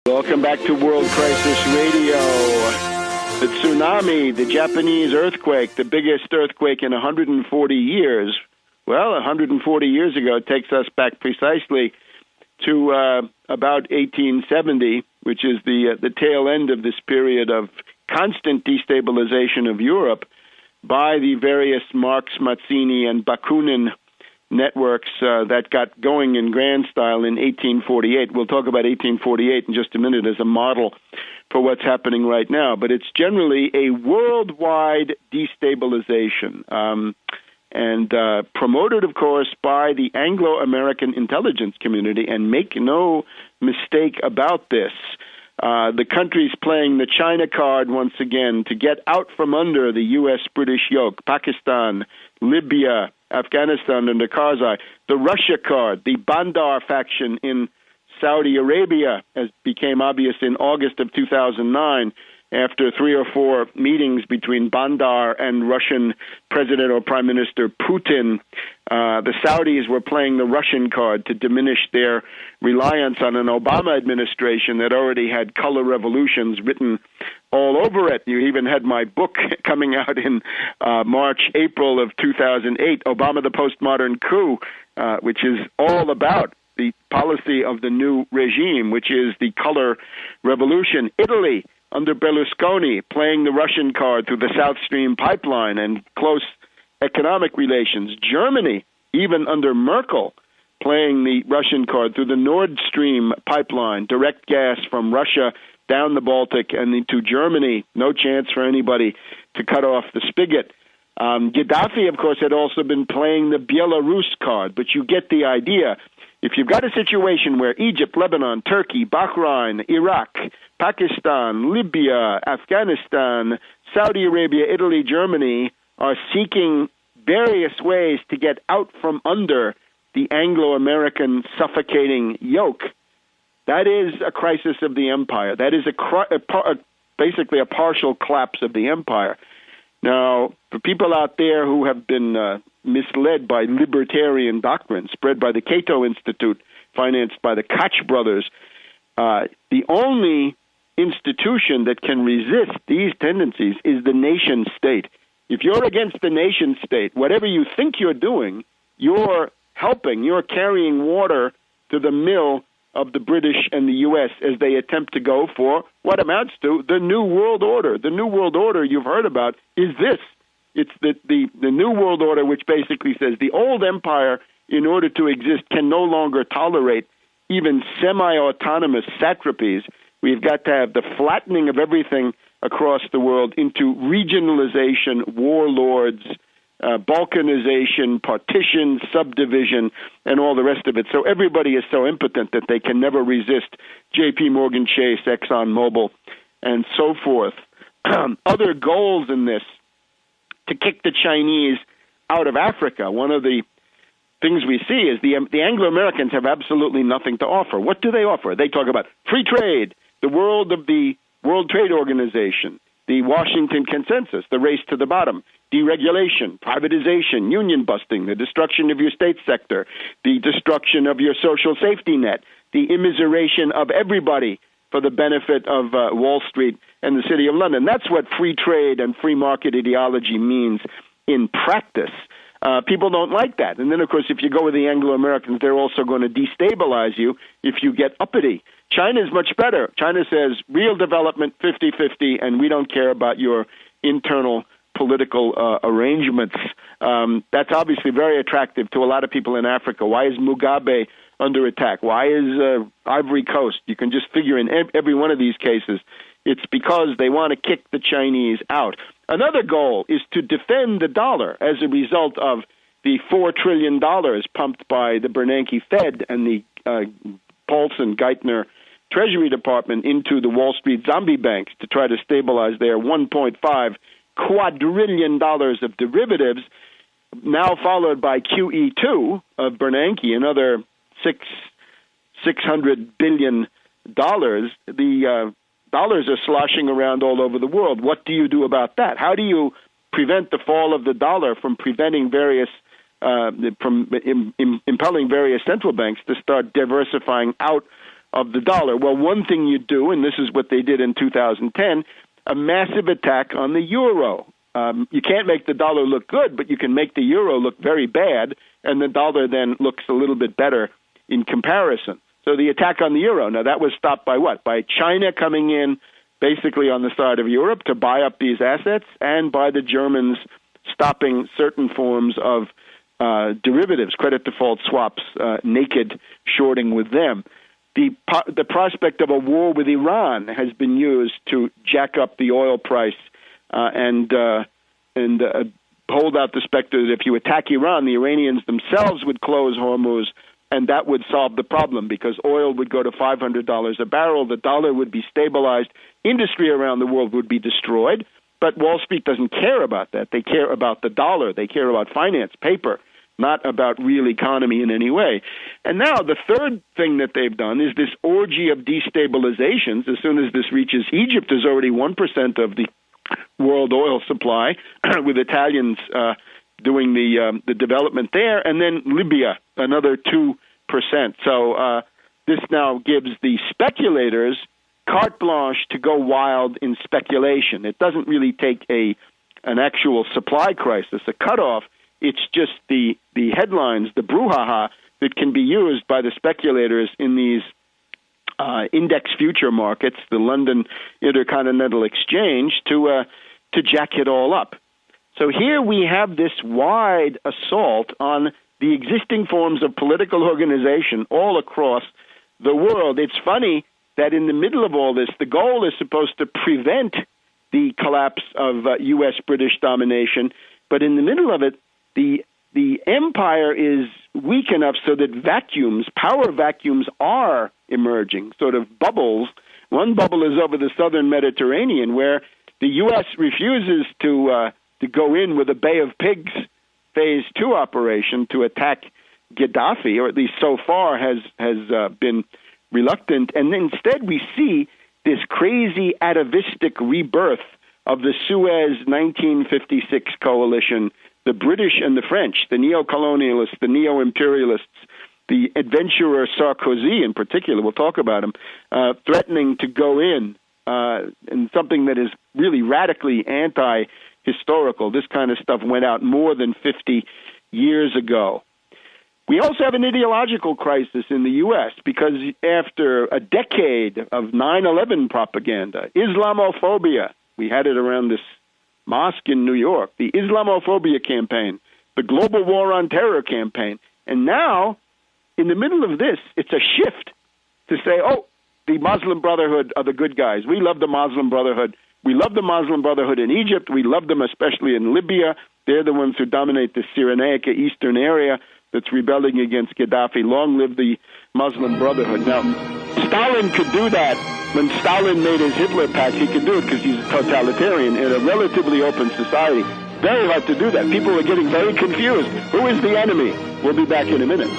Welcome back to World Crisis Radio. The tsunami, the Japanese earthquake, the biggest earthquake in 140 years. Well, 140 years ago, it takes us back precisely to about 1870, which is the tail end of this period of constant destabilization of Europe by the various Marx, Mazzini, and Bakunin networks that got going in grand style in 1848. We'll talk about 1848 in just a minute as a model for what's happening right now. But it's generally a worldwide destabilization, and promoted, of course, by the Anglo-American intelligence community. And make no mistake about this, the country's playing the China card once again to get out from under the U.S.-British yoke. Pakistan, Libya, Afghanistan under Karzai, the Russia card, the Bandar faction in Saudi Arabia, as became obvious in August of 2009 after 3 or 4 meetings between Bandar and Russian President or Prime Minister Putin. The Saudis were playing the Russian card to diminish their reliance on an Obama administration that already had color revolutions written all over it. You even had my book coming out in March, April of 2008, Obama the Postmodern Coup, which is all about the policy of the new regime, which is the color revolution. Italy, under Berlusconi, playing the Russian card through the South Stream pipeline and close economic relations. Germany, even under Merkel, playing the Russian card through the Nord Stream pipeline, direct gas from Russia down the Baltic and into Germany. No chance for anybody to cut off the spigot. Gaddafi, of course, had also been playing the Belarus card, but you get the idea. If you've got a situation where Egypt, Lebanon, Turkey, Bahrain, Iraq, Pakistan, Libya, Afghanistan, Saudi Arabia, Italy, Germany are seeking various ways to get out from under the Anglo-American suffocating yoke, that is a crisis of the empire. That is basically a partial collapse of the empire. Now, for people out there who have been misled by libertarian doctrine spread by the Cato Institute, financed by the Koch brothers, the only institution that can resist these tendencies is the nation state. If you're against the nation state, whatever you think you're doing, you're helping, you're carrying water to the mill of the British and the U.S. as they attempt to go for what amounts to the New World Order. The New World Order you've heard about is this. It's the New World Order, which basically says the old empire, in order to exist, can no longer tolerate even semi-autonomous satrapies. We've got to have the flattening of everything across the world into regionalization, warlords, balkanization, partition, subdivision, and all the rest of it. So everybody is so impotent that they can never resist J.P. Morgan Chase, ExxonMobil, and so forth. Other goals in this, to kick the Chinese out of Africa. One of the things we see is the Anglo-Americans have absolutely nothing to offer. What do they offer? They talk about free trade, the world of the World Trade Organization, the Washington Consensus, the race to the bottom, deregulation, privatization, union busting, the destruction of your state sector, the destruction of your social safety net, the immiseration of everybody for the benefit of Wall Street and the City of London. That's what free trade and free market ideology means in practice. People don't like that. And then, of course, if you go with the Anglo-Americans, they're also going to destabilize you if you get uppity. China is much better. China says real development, 50-50, and we don't care about your internal political arrangements. That's obviously very attractive to a lot of people in Africa. Why is Mugabe under attack? Why is Ivory Coast? You can just figure in every one of these cases, it's because they want to kick the Chinese out. Another goal is to defend the dollar as a result of the $4 trillion pumped by the Bernanke Fed and the Paulson-Geithner Treasury Department into the Wall Street zombie banks to try to stabilize their $1.5 quadrillion of derivatives, now followed by QE2 of Bernanke, another $600 billion. The dollars are sloshing around all over the world. What do you do about that? How do you prevent the fall of the dollar from preventing various, impelling various central banks to start diversifying out of the dollar. Well, one thing you do, and this is what they did in 2010, a massive attack on the euro. You can't make the dollar look good, but you can make the euro look very bad, and the dollar then looks a little bit better in comparison. So the attack on the euro, now that was stopped by what? By China coming in basically on the side of Europe to buy up these assets, and by the Germans stopping certain forms of derivatives, credit default swaps, naked shorting with them. The prospect of a war with Iran has been used to jack up the oil price and hold out the specter that if you attack Iran, the Iranians themselves would close Hormuz, and that would solve the problem because oil would go to $500 a barrel, the dollar would be stabilized, industry around the world would be destroyed, but Wall Street doesn't care about that. They care about the dollar. They care about finance, paper, not about real economy in any way. And now the third thing that they've done is this orgy of destabilizations. As soon as this reaches Egypt, is already 1% of the world oil supply, with Italians doing the development there, and then Libya, another 2%. So this now gives the speculators carte blanche to go wild in speculation. It doesn't really take an actual supply crisis, a cutoff. It's just the headlines, the brouhaha that can be used by the speculators in these index future markets, the London Intercontinental Exchange, to jack it all up. So here we have this wide assault on the existing forms of political organization all across the world. It's funny that in the middle of all this, the goal is supposed to prevent the collapse of U.S.-British domination, but in the middle of it, the empire is weak enough so that power vacuums are emerging, sort of bubbles. One bubble is over the southern Mediterranean, where the U.S. refuses to go in with a Bay of Pigs Phase 2 operation to attack Gaddafi, or at least so far has been reluctant. And instead we see this crazy atavistic rebirth of the Suez 1956 coalition, the British and the French, the neo-colonialists, the neo-imperialists, the adventurer Sarkozy in particular, we'll talk about him, threatening to go in something that is really radically anti-historical. This kind of stuff went out more than 50 years ago. We also have an ideological crisis in the U.S. because after a decade of 9/11 propaganda, Islamophobia, we had it around this mosque in New York, the Islamophobia campaign, the global war on terror campaign, and now, in the middle of this, it's a shift to say, oh, the Muslim Brotherhood are the good guys. We love the Muslim Brotherhood. We love the Muslim Brotherhood in Egypt. We love them especially in Libya. They're the ones who dominate the Cyrenaica eastern area that's rebelling against Gaddafi. Long live the Muslim Brotherhood. Now, Stalin could do that. When Stalin made his Hitler pact, he could do it because he's a totalitarian in a relatively open society. Very hard to do that. People are getting very confused. Who is the enemy? We'll be back in a minute.